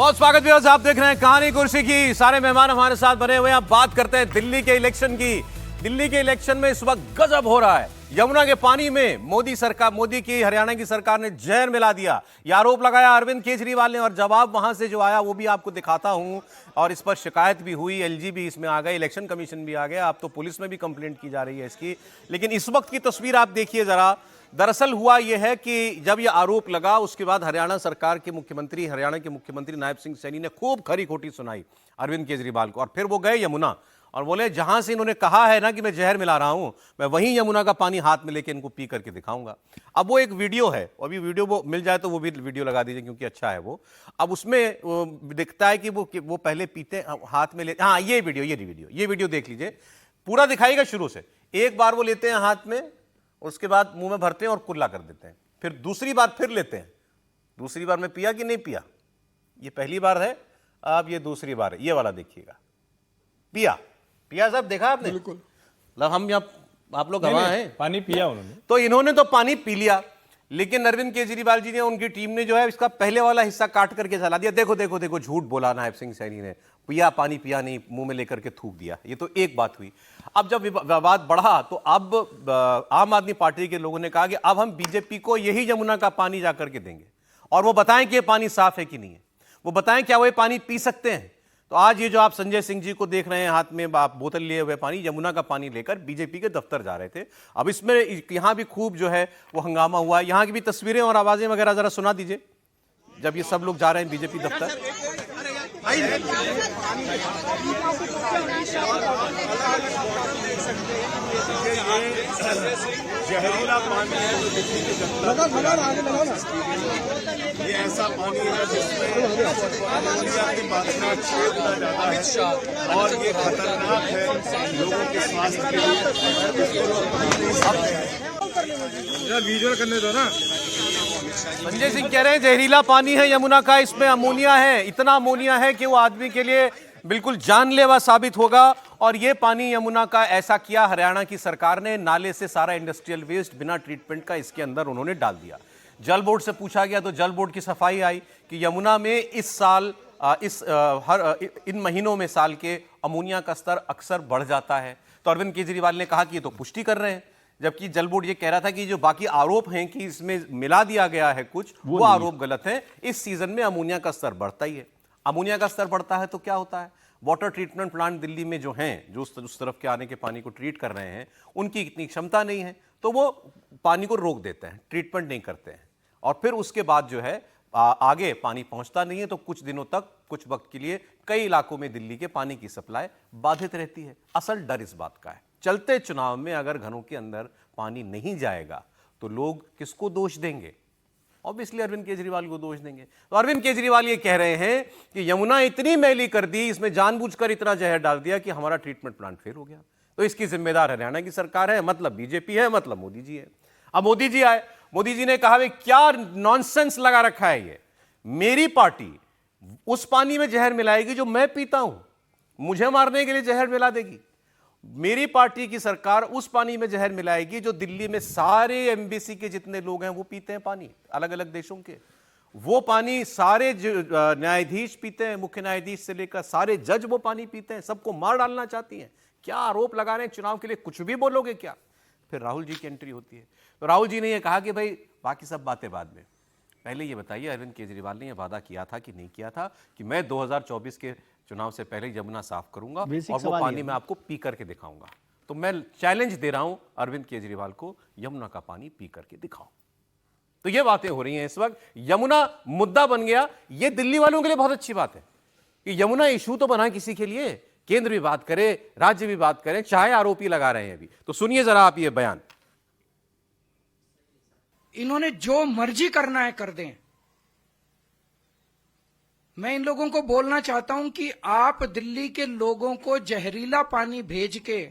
बहुत स्वागत व्यूअर्स, आप देख रहे हैं कहानी कुर्सी की। सारे मेहमान हमारे साथ बने हुए हैं। आप बात करते हैं दिल्ली के इलेक्शन की। दिल्ली के इलेक्शन में इस वक्त गजब हो रहा है। यमुना के पानी में मोदी की हरियाणा की सरकार ने जहर मिला दिया, यह आरोप लगाया अरविंद केजरीवाल ने। और जवाब वहां से जो आया वो भी आपको दिखाता हूं। और इस पर शिकायत भी हुई, एलजी भी इसमें आ गए, इलेक्शन कमीशन भी आ गया, अब तो पुलिस में भी कंप्लेंट की जा रही है इसकी। लेकिन इस वक्त की तस्वीर आप देखिए जरा। दरअसल हुआ यह है कि जब यह आरोप लगा उसके बाद हरियाणा के मुख्यमंत्री नायब सिंह सैनी ने खूब खरी खोटी सुनाई अरविंद केजरीवाल को। और फिर वो गए यमुना और बोले जहां से इन्होंने कहा है ना कि मैं जहर मिला रहा हूं, मैं वहीं यमुना का पानी हाथ में लेके इनको पी करके दिखाऊंगा। अब वो एक वीडियो है, अभी वीडियो वो मिल जाए तो वो भी वीडियो लगा दीजिए क्योंकि अच्छा है वो। अब उसमें दिखता है कि वो पहले पीते हाथ में ले, हाँ ये वीडियो देख लीजिए, पूरा दिखाएगा शुरू से। एक बार वो लेते हैं हाथ में, उसके बाद मुंह में भरते हैं और कुल्ला कर देते हैं। फिर दूसरी बार फिर लेते हैं। दूसरी बार में पिया कि नहीं पिया, ये पहली बार है, अब ये दूसरी बार है। ये वाला देखिएगा, पिया साहब, देखा आपने? बिल्कुल। मतलब हम यहाँ, आप लोग गवाह हैं, पानी पिया उन्होंने। तो इन्होंने तो पानी पी लिया, लेकिन अरविंद केजरीवाल जी ने, उनकी टीम ने जो है इसका पहले वाला हिस्सा काट करके चला दिया। देखो देखो देखो, झूठ बोला नायब सिंह सैनी ने, पानी पिया नहीं, मुंह में लेकर के थूक दिया। ये तो एक बात हुई। अब जब विवाद बढ़ा तो अब आम आदमी पार्टी के लोगों ने कहा कि अब हम बीजेपी को यही यमुना का पानी जाकर के देंगे और वो बताएं कि ये पानी साफ है कि नहीं है, वो बताएं क्या वो ये पानी पी सकते हैं। तो आज ये जो आप संजय सिंह जी को देख रहे हैं हाथ में बोतल लिए हुए पानी, यमुना का पानी लेकर बीजेपी के दफ्तर जा रहे थे। अब इसमें यहां भी खूब जो है वो हंगामा हुआ। यहां की भी तस्वीरें और आवाजें वगैरह जरा सुना दीजिए, जब ये सब लोग जा रहे हैं बीजेपी दफ्तर। जहरीला पानी है जो दिल्ली की जनता, ये ऐसा पानी है जिसमें अमोनिया की मात्रा 6 गुना ज्यादा है और ये खतरनाक है लोगों के स्वास्थ्य के लिए। विजुअल करने दो ना। संजय सिंह कह रहे हैं जहरीला पानी है यमुना का, इसमें अमोनिया है, इतना अमोनिया है कि वो आदमी के लिए बिल्कुल जानलेवा साबित होगा। और ये पानी यमुना का ऐसा किया हरियाणा की सरकार ने, नाले से सारा इंडस्ट्रियल वेस्ट बिना ट्रीटमेंट का इसके अंदर उन्होंने डाल दिया। जल बोर्ड से पूछा गया तो जल बोर्ड की सफाई आई कि यमुना में इस साल इन महीनों में साल के अमोनिया का स्तर अक्सर बढ़ जाता है। तो अरविंद केजरीवाल ने कहा कि ये तो पुष्टि कर रहे हैं, जबकि जल बोर्ड ये कह रहा था कि जो बाकी आरोप हैं कि इसमें मिला दिया गया है कुछ, वो आरोप गलत है। इस सीजन में अमोनिया का स्तर बढ़ता ही है। अमोनिया का स्तर बढ़ता है तो क्या होता है, वाटर ट्रीटमेंट प्लांट दिल्ली में जो हैं, जो उस तरफ के आने के पानी को ट्रीट कर रहे हैं, उनकी इतनी क्षमता नहीं है, तो वो पानी को रोक देते हैं, ट्रीटमेंट नहीं करते हैं। और फिर उसके बाद जो है आगे पानी पहुंचता नहीं है, तो कुछ दिनों तक, कुछ वक्त के लिए कई इलाकों में दिल्ली के पानी की सप्लाई बाधित रहती है। असल डर इस बात का है, चलते चुनाव में अगर घरों के अंदर पानी नहीं जाएगा तो लोग किसको दोष देंगे? ऑब्वियसली अरविंद केजरीवाल को दोष देंगे। तो अरविंद केजरीवाल ये कह रहे हैं कि यमुना इतनी मैली कर दी, इसमें जानबूझकर इतना जहर डाल दिया कि हमारा ट्रीटमेंट प्लांट फेल हो गया। तो इसकी जिम्मेदार हरियाणा की सरकार है, मतलब बीजेपी है, मतलब मोदी जी है। अब मोदी जी आए, मोदी जी ने कहा भाई क्या नॉनसेंस लगा रखा है ये, मेरी पार्टी उस पानी में जहर मिलाएगी जो मैं पीता हूं, मुझे मारने के लिए जहर मिला देगी। मेरी पार्टी की सरकार उस पानी में जहर मिलाएगी जो दिल्ली में सारे एमबीसी के जितने लोग हैं वो पीते हैं पानी, अलग अलग देशों के। वो पानी सारे न्यायाधीश पीते हैं, मुख्य न्यायाधीश से लेकर सारे जज वो पानी पीते हैं, सबको मार डालना चाहती हैं। क्या आरोप लगा रहे हैं, चुनाव के लिए कुछ भी बोलोगे क्या? फिर राहुल जी की एंट्री होती है। तो राहुल जी ने यह कहा कि भाई बाकी सब बातें बाद में, पहले ये बताइए अरविंद केजरीवाल ने यह वादा किया था कि नहीं किया था कि मैं 2024 के चुनाव से पहले यमुना साफ करूंगा और वो पानी मैं आपको पी करके दिखाऊंगा। तो मैं चैलेंज दे रहा हूं अरविंद केजरीवाल को, यमुना का पानी पी करके दिखाओ। तो ये बातें हो रही हैं इस वक्त, यमुना मुद्दा बन गया। ये दिल्ली वालों के लिए बहुत अच्छी बात है कि यमुना इशू तो बना किसी के लिए, केंद्र भी बात करे, राज्य भी बात करें, चाहे आरोपी लगा रहे हैं अभी। तो सुनिए जरा आप ये बयान। इन्होंने जो मर्जी करना है कर दें। मैं इन लोगों को बोलना चाहता हूं कि आप दिल्ली के लोगों को जहरीला पानी भेज के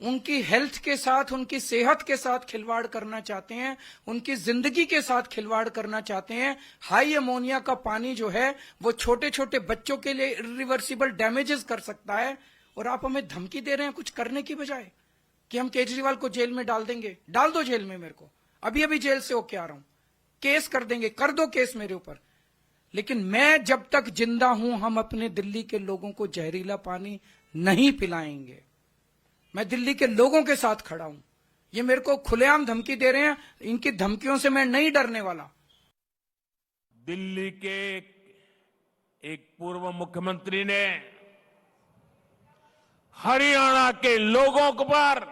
उनकी हेल्थ के साथ, उनकी सेहत के साथ खिलवाड़ करना चाहते हैं, उनकी जिंदगी के साथ खिलवाड़ करना चाहते हैं। हाई अमोनिया का पानी जो है वो छोटे छोटे बच्चों के लिए इरिवर्सिबल डैमेजेस कर सकता है, और आप हमें धमकी दे रहे हैं कुछ करने की बजाय कि हम केजरीवाल को जेल में डाल देंगे। डाल दो जेल में, मेरे को अभी अभी जेल से होके आ रहा हूं, केस कर देंगे, कर दो केस मेरे ऊपर। लेकिन मैं जब तक जिंदा हूं, हम अपने दिल्ली के लोगों को जहरीला पानी नहीं पिलाएंगे। मैं दिल्ली के लोगों के साथ खड़ा हूं। ये मेरे को खुलेआम धमकी दे रहे हैं, इनकी धमकियों से मैं नहीं डरने वाला। दिल्ली के एक पूर्व मुख्यमंत्री ने हरियाणा के लोगों पर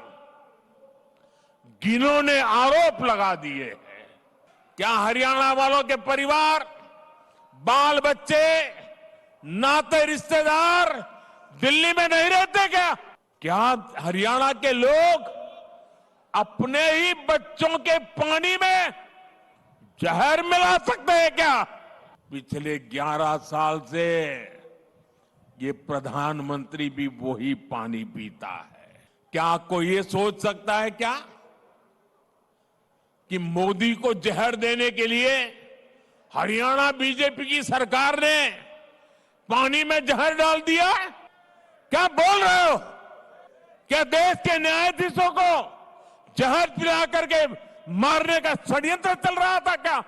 घिनौने आरोप लगा दिए हैं। क्या हरियाणा वालों के परिवार, बाल बच्चे, नाते रिश्तेदार दिल्ली में नहीं रहते क्या? क्या हरियाणा के लोग अपने ही बच्चों के पानी में जहर मिला सकते हैं क्या? पिछले 11 साल से ये प्रधानमंत्री भी वही पानी पीता है। क्या कोई ये सोच सकता है क्या कि मोदी को जहर देने के लिए हरियाणा बीजेपी की सरकार ने पानी में जहर डाल दिया? क्या बोल रहे हो? क्या देश के न्यायाधीशों को जहर पिला करके मारने का षड्यंत्र चल रहा था क्या?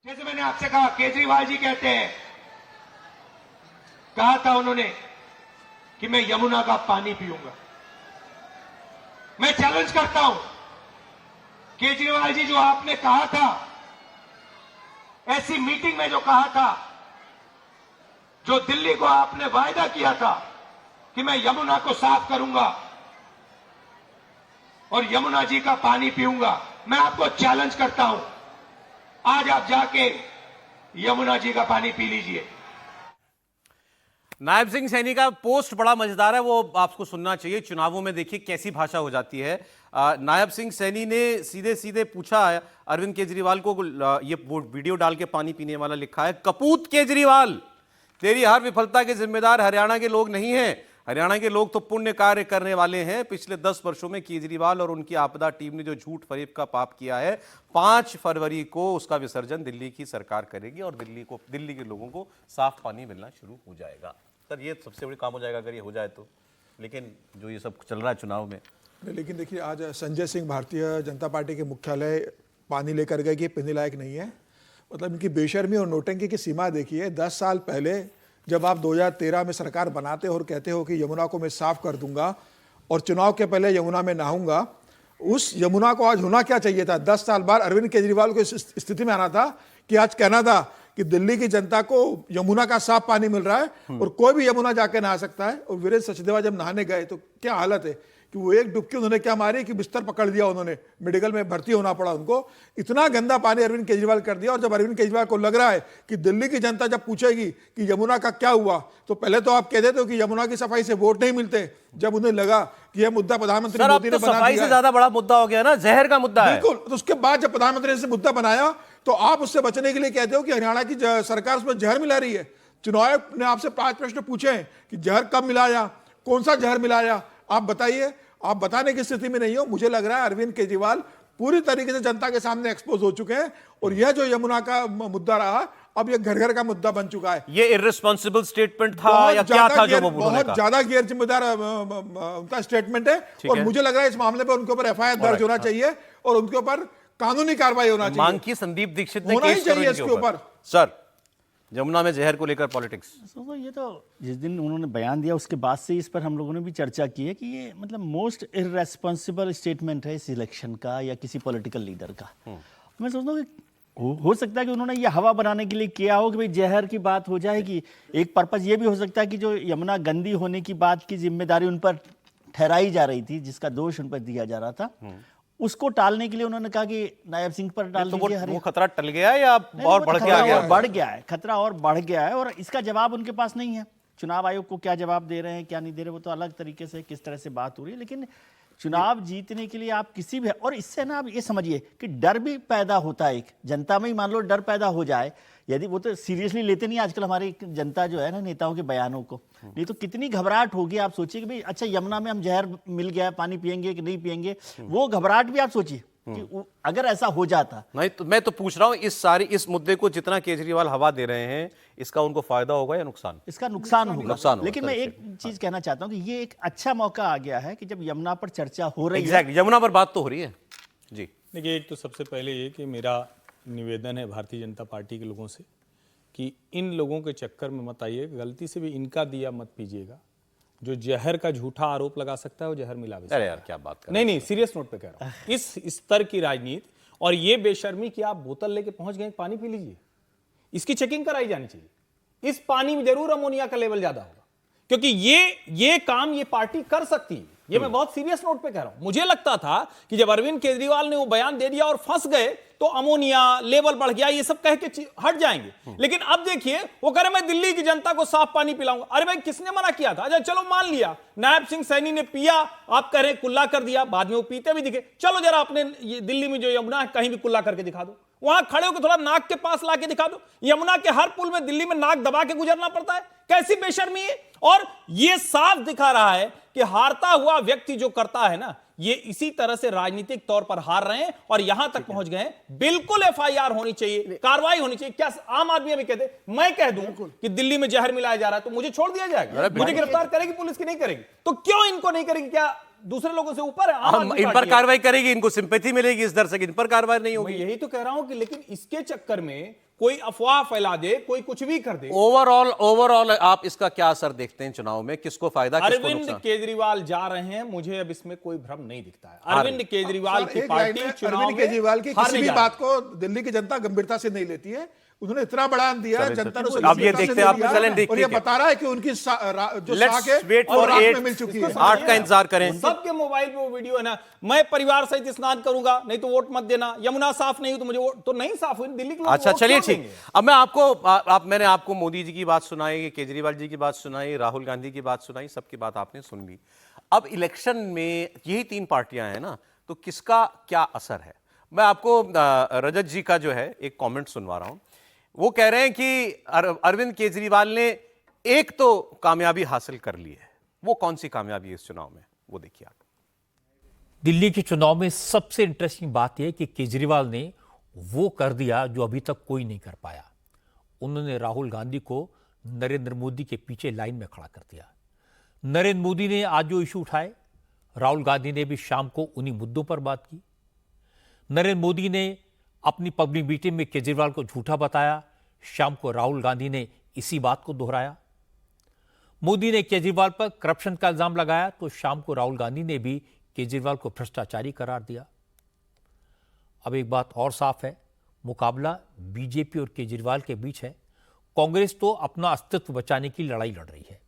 जैसे मैंने आपसे कहा, केजरीवाल जी कहते हैं, कहा था उन्होंने कि मैं यमुना का पानी पीऊंगा। मैं चैलेंज करता हूं, केजरीवाल जी, जो आपने कहा था, ऐसी मीटिंग में जो कहा था, जो दिल्ली को आपने वायदा किया था कि मैं यमुना को साफ करूंगा और यमुना जी का पानी पीऊंगा, मैं आपको चैलेंज करता हूं, आज आप जाके यमुना जी का पानी पी लीजिए। नायब सिंह सैनी का पोस्ट बड़ा मजेदार है, वो आपको सुनना चाहिए। चुनावों में देखिए कैसी भाषा हो जाती है। नायब सिंह सैनी ने सीधे सीधे पूछा है अरविंद केजरीवाल को, ये वीडियो डाल के पानी पीने वाला लिखा है, कपूत केजरीवाल, तेरी हर विफलता के जिम्मेदार हरियाणा के लोग नहीं हैं, हरियाणा के लोग तो पुण्य कार्य करने वाले हैं। पिछले 10 वर्षों में केजरीवाल और उनकी आपदा टीम ने जो झूठ फरेब का पाप किया है, 5 फरवरी को उसका विसर्जन दिल्ली की सरकार करेगी और दिल्ली के लोगों को साफ पानी मिलना शुरू हो जाएगा। सर, ये सबसे बड़ी काम हो जाएगा अगर ये हो जाए तो। लेकिन जो ये सब चल रहा है चुनाव में, लेकिन देखिए आज संजय सिंह भारतीय जनता पार्टी के मुख्यालय पानी लेकर गए कि पीने लायक नहीं है। मतलब इनकी बेशर्मी और नौटंकी की सीमा देखिए। 10 साल पहले जब आप 2013 में सरकार बनाते हो और कहते हो कि यमुना को मैं साफ कर दूंगा और चुनाव के पहले यमुना में नहाऊंगा, उस यमुना को आज होना क्या चाहिए था? 10 साल बाद अरविंद केजरीवाल को इस स्थिति में आना था कि आज कहना था कि दिल्ली की जनता को यमुना का साफ पानी मिल रहा है और कोई भी यमुना जाके नहा सकता है। और वीरेंद्र सचदेवा जब नहाने गए तो क्या हालत है कि वो एक डुबकी उन्होंने क्या मारी कि बिस्तर पकड़ दिया, उन्होंने मेडिकल में भर्ती होना पड़ा उनको। इतना गंदा पानी अरविंद केजरीवाल कर दिया। और जब अरविंद केजरीवाल को लग रहा है कि दिल्ली की जनता जब पूछेगी कि यमुना का क्या हुआ, तो पहले तो आप कह देते हो कि यमुना की सफाई से वोट नहीं मिलते। जब उन्हें लगा कि यह मुद्दा प्रधानमंत्री मोदी ने बना दिया, सफाई से ज्यादा बड़ा मुद्दा हो गया ना, जहर का मुद्दा है। बिल्कुल। तो उसके बाद जब प्रधानमंत्री ने इसे मुद्दा बनाया तो आप उससे बचने के लिए कहते हो कि हरियाणा की सरकार उसमें जहर मिला रही है। चुनाव आयोग ने आपसे 5 प्रश्न पूछे हैं कि जहर कब मिलाया, कौन सा जहर मिलाया, आप बताइए। आप बताने की स्थिति में नहीं हो। मुझे लग रहा है अरविंद केजरीवाल पूरी तरीके से जनता के सामने एक्सपोज हो चुके हैं और यह जो यमुना का मुद्दा रहा, अब यह घर घर का मुद्दा बन चुका है। ये इररिस्पांसिबल स्टेटमेंट था या क्या था जो वो उन्होंने कहा? बहुत ज्यादा गैर जिम्मेदार उनका स्टेटमेंट है और मुझे लग रहा है इस मामले पर उनके ऊपर FIR दर्ज होना चाहिए और उनके ऊपर कानूनी कार्रवाई होना चाहिए। मांग की संदीप दीक्षित ने होना ही केस करो चाहिए इनके इसके ऊपर। सर, यमुना में जहर को लेकर पॉलिटिक्स, तो ये तो जिस दिन उन्होंने बयान दिया उसके बाद से इस पर हम लोगों ने भी चर्चा की है कि ये मतलब मोस्ट इररेस्पॉन्सिबल स्टेटमेंट है इस इलेक्शन का या किसी पॉलिटिकल लीडर का। मैं सोचता हूँ कि हो सकता है कि उन्होंने ये हवा बनाने के लिए किया हो कि भाई जहर की बात हो जाएगी। एक पर्पज ये भी हो सकता है कि जो यमुना गंदी होने की बात की जिम्मेदारी उन पर ठहराई जा रही थी, जिसका दोष उन पर दिया जा रहा था, उसको टालने के लिए उन्होंने कहा कि नायब सिंह पर डाल दीजिए। वो खतरा टल गया या और बढ़ के आ गया? बढ़ गया है, खतरा और बढ़ गया है और इसका जवाब उनके पास नहीं है। चुनाव आयोग को क्या जवाब दे रहे हैं, क्या नहीं दे रहे, वो तो अलग तरीके से किस तरह से बात हो रही है। लेकिन चुनाव जीतने के लिए आप किसी भी, और इससे ना आप ये समझिए कि डर भी पैदा होता है। एक जनता में ही मान लो डर पैदा हो जाए, यदि वो तो सीरियसली लेते नहीं आजकल हमारी जनता जो है ना नेताओं के बयानों को, नहीं तो कितनी घबराहट होगी। आप सोचिए कि भाई अच्छा यमुना में हम जहर मिल गया, पानी पियेंगे कि नहीं पियेंगे, वो घबराहट भी आप सोचिए कि अगर ऐसा हो जाता। नहीं तो मैं तो पूछ रहा हूं इस मुद्दे को जितना केजरीवाल हवा दे रहे हैं, इसका उनको फायदा होगा या नुकसान? इसका नुकसान होगा। नुकसान होगा। लेकिन मैं एक चीज कहना चाहता हूं कि ये एक अच्छा मौका आ गया है कि जब यमुना पर चर्चा हो रही है। यमुना पर बात तो हो रही है जी। देखिए, एक तो सबसे पहले ये कि मेरा निवेदन है भारतीय जनता पार्टी के लोगों से कि इन लोगों के चक्कर में मत आइए, गलती से भी इनका दिया मत पीजिएगा। जो जहर का झूठा आरोप लगा सकता है वो जहर मिला भी सकता है। अरे यार क्या बात कर नहीं नहीं, सीरियस नोट पे कह रहा हूं। इस स्तर की राजनीति और ये बेशर्मी कि आप बोतल लेके पहुंच गए, पानी पी लीजिए, इसकी चेकिंग कराई जानी चाहिए। इस पानी में जरूर अमोनिया का लेवल ज्यादा होगा, क्योंकि ये काम ये पार्टी कर सकती है। ये मैं बहुत सीरियस नोट पे कह रहा हूं। मुझे लगता था कि जब अरविंद केजरीवाल ने वो बयान दे दिया और फंस गए तो अमोनिया लेवल बढ़ गया, ये सब कह के हट जाएंगे। लेकिन अब देखिए वो कह रहे मैं दिल्ली की जनता को साफ पानी पिलाऊंगा। अरे भाई किसने मना किया था? अच्छा चलो मान लिया नायब सिंह सैनी ने पिया, आप कह रहे कुल्ला कर दिया, बाद में वो पीते भी दिखे। चलो जरा अपने दिल्ली में जो यमुना है कहीं भी कुल्ला करके दिखा दो, वहां खड़े होकर थोड़ा नाक के पास लाके दिखा दो। यमुना के हर पुल में दिल्ली में नाक दबा के गुजरना पड़ता है, कैसी बेशर्मी है। और ये साफ दिखा रहा है कि हारता हुआ व्यक्ति जो करता है ना, ये इसी तरह से राजनीतिक तौर पर हार रहे हैं और यहां तक पहुंच गए हैं। बिल्कुल एफआईआर होनी चाहिए, कार्रवाई होनी चाहिए। क्या आम आदमी अभी कहते, मैं कह दूं कि दिल्ली में जहर मिलाया जा रहा है तो मुझे छोड़ दिया जाएगा? मुझे गिरफ्तार करेगी पुलिस की नहीं करेगी? तो क्यों इनको नहीं करेगी? क्या दूसरे लोगों से ऊपर है? हम इन पर कार्रवाई करेगी, इनको सिंपैथी मिलेगी इस दर से, इन पर कार्रवाई नहीं होगी। मैं यही तो कह रहा हूं कि लेकिन इसके चक्कर में कोई अफवाह फैला दे, कोई कुछ भी कर दे। ओवरऑल आप इसका क्या असर देखते हैं चुनाव में? किसको फायदा, किसको अरविंद नुकसान? केजरीवाल जा रहे हैं, मुझे अब इसमें कोई भ्रम नहीं दिखता है। अरविंद केजरीवाल की एक लाइन पार्टी में चुनाव अरविंद केजरीवाल की हारने किसी भी जा बात को दिल्ली की जनता गंभीरता से नहीं लेती है। उन्होंने इतना बयान दिया, जनता ने उसे अब ये गंभीरता से देखते हैं, नहीं आप चलें, लिया, देखते और ये हैं। बता रहा है कि उनकी जो साख है वेट वो फॉर रात में मिल चुकी है। 8 का इंतजार करें। सबके मोबाइल पे वो वीडियो है ना, मैं परिवार सहित स्नान करूंगा, नहीं तो वोट मत देना, यमुना साफ नहीं हुई तो मुझे वोट, तो नहीं साफ हुई दिल्ली के लोग अच्छा वोट चलिए क्यों ठीक। देंगे? अब मैं आपको मैंने आपको मोदी जी की बात सुनाई, केजरीवाल जी की बात सुनाई, राहुल गांधी की बात सुनाई, सबकी बात आपने सुन ली। अब इलेक्शन में यही 3 पार्टियां हैं ना, तो किसका क्या असर है? मैं आपको रजत जी का जो है एक कमेंट सुनवा रहा हूं। वो कह रहे हैं कि अरविंद केजरीवाल ने एक तो कामयाबी हासिल कर ली है। वो कौन सी कामयाबी है इस चुनाव में, वो देखिए आप। दिल्ली के चुनाव में सबसे इंटरेस्टिंग बात यह कि केजरीवाल ने वो कर दिया जो अभी तक कोई नहीं कर पाया। उन्होंने राहुल गांधी को नरेंद्र मोदी के पीछे लाइन में खड़ा कर दिया। नरेंद्र मोदी ने आज जो इशू उठाए, राहुल गांधी ने भी शाम को उन्हीं मुद्दों पर बात की। नरेंद्र मोदी ने अपनी पब्लिक मीटिंग में केजरीवाल को झूठा बताया, शाम को राहुल गांधी ने इसी बात को दोहराया। मोदी ने केजरीवाल पर करप्शन का इल्जाम लगाया तो शाम को राहुल गांधी ने भी केजरीवाल को भ्रष्टाचारी करार दिया। अब एक बात और साफ है, मुकाबला बीजेपी और केजरीवाल के बीच है। कांग्रेस तो अपना अस्तित्व बचाने की लड़ाई लड़ रही है।